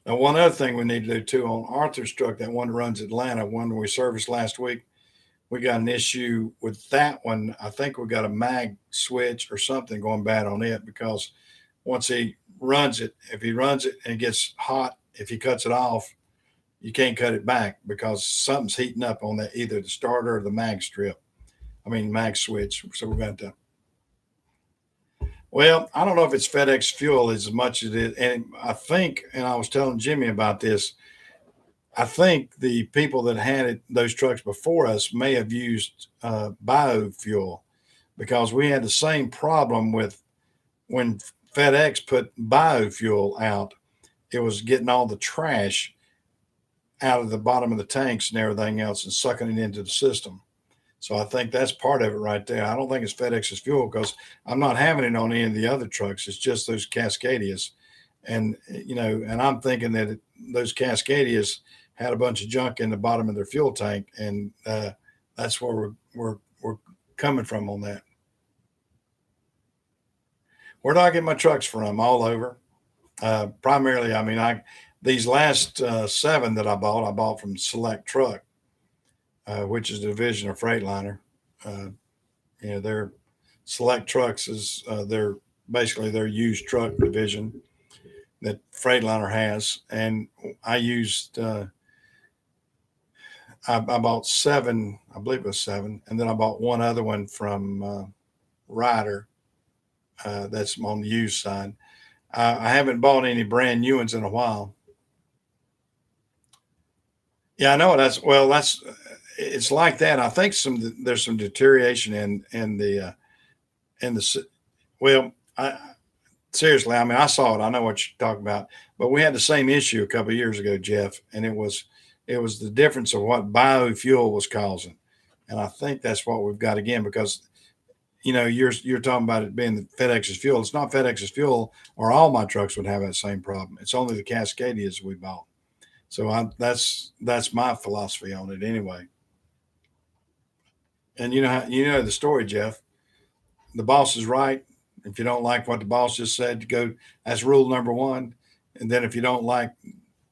Now, one other thing we need to do too on Arthur's truck, that one that runs Atlanta, one we serviced last week, we got an issue with that one. I think we got a mag switch or something going bad on it because once he runs it, if he runs it and it gets hot, if he cuts it off, you can't cut it back because something's heating up on that, either the starter or the mag strip. I mean, mag switch. So we're going to. Well, I don't know if it's FedEx fuel as much as it is. And I think, and I was telling Jimmy about this, I think the people that had those trucks before us may have used biofuel because we had the same problem with when FedEx put biofuel out. It was getting all the trash out of the bottom of the tanks and everything else and sucking it into the system. So I think that's part of it right there. I don't think it's FedEx's fuel because I'm not having it on any of the other trucks. It's just those Cascadias. And, and I'm thinking that those Cascadias had a bunch of junk in the bottom of their fuel tank. And that's where we're coming from on that. Where do I get my trucks from? All over. Primarily, I mean, these last 7 that I bought from Select Truck, which is a division of Freightliner. Uh, their Select Trucks is their basically their used truck division that Freightliner has, and I used I bought 7, I believe it was 7, and then I bought one other one from Ryder. That's on the used side. I haven't bought any brand new ones in a while. Yeah, I know that's it's like that. I think there's some deterioration in the well. I seriously, I mean, I saw it. I know what you're talking about, but we had the same issue a couple of years ago, Jeff, and it was the difference of what biofuel was causing, and I think that's what we've got again because you're talking about it being the FedEx's fuel. It's not FedEx's fuel, or all my trucks would have that same problem. It's only the Cascadias we bought. So that's my philosophy on it anyway. And the story, Jeff. The boss is right. If you don't like what the boss just said, go. That's rule number one. And then if you don't like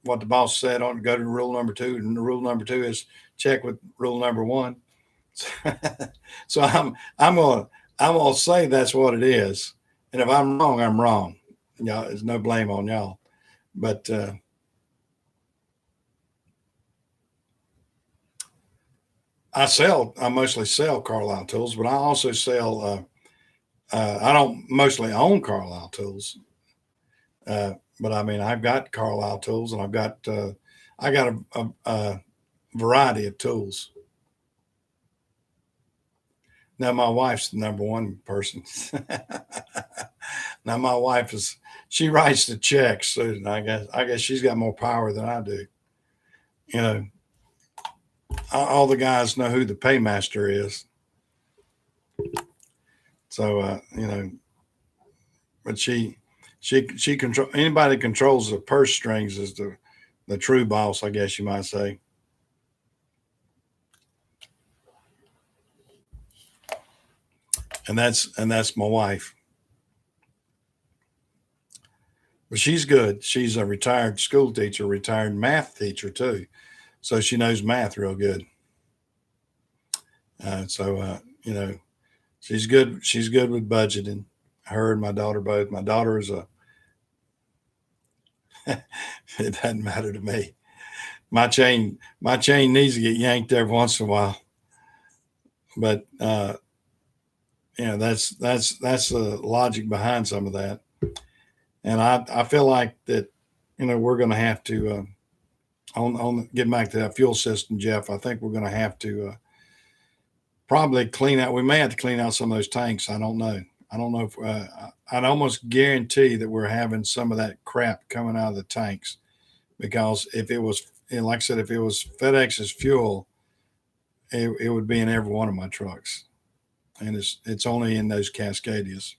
what the boss said, on go to rule number two. And the rule number two is check with rule number one. So I'm gonna say that's what it is. And if I'm wrong, I'm wrong. Y'all, there's no blame on y'all. But I mostly sell Carlisle tools, but I also sell. I don't mostly own Carlisle tools, but I mean I've got Carlisle tools, and I got a variety of tools. Now my wife's the number one person. Now my wife she writes the checks, so I guess she's got more power than I do. You know, all the guys know who the paymaster is. So but she control anybody that controls the purse strings is the true boss, I guess you might say. And that's my wife. But she's good. She's a retired school teacher, retired math teacher too, so she knows math real good. She's good. She's good with budgeting. Her and my daughter both. My daughter is a. It doesn't matter to me. My chain needs to get yanked every once in a while, but that's the logic behind some of that. And I feel like that we're going to have to on getting back to that fuel system, Jeff. I think we're going to have to probably clean out. We may have to clean out some of those tanks. I don't know. I don't know if I'd almost guarantee that we're having some of that crap coming out of the tanks, because if it was, like I said, if it was FedEx's fuel, it would be in every one of my trucks, and it's only in those Cascadias.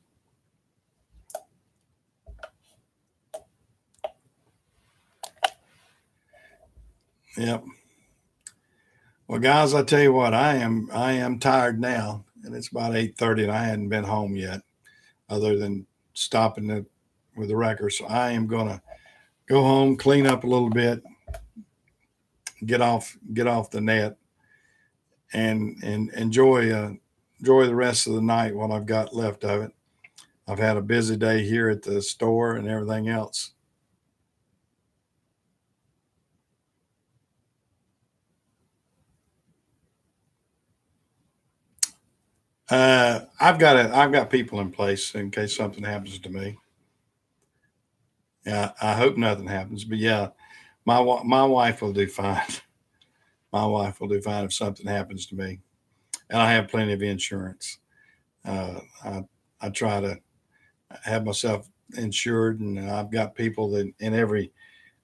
Yep. Well, guys, I tell you what, I am tired now, and it's about 8:30, and I hadn't been home yet, other than stopping with the wrecker. So I am gonna go home, clean up a little bit, get off the net, and enjoy the rest of the night, what I've got left of it. I've had a busy day here at the store and everything else. I've got people in place in case something happens to me. Yeah, I hope nothing happens, but yeah, my wife will do fine. My wife will do fine if something happens to me, and I have plenty of insurance. I try to have myself insured, and I've got people that in every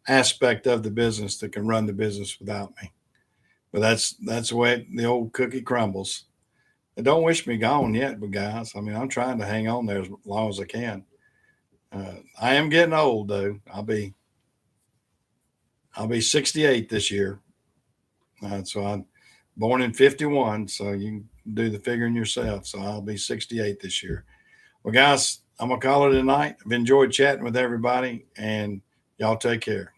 aspect of the business that can run the business without me. But that's the way the old cookie crumbles. And don't wish me gone yet, but guys, I mean, I'm trying to hang on there as long as I can. I am getting old though. I'll be 68 this year. So I'm born in 51. So you can do the figuring yourself. So I'll be 68 this year. Well, guys, I'm gonna call it a night. I've enjoyed chatting with everybody, and y'all take care.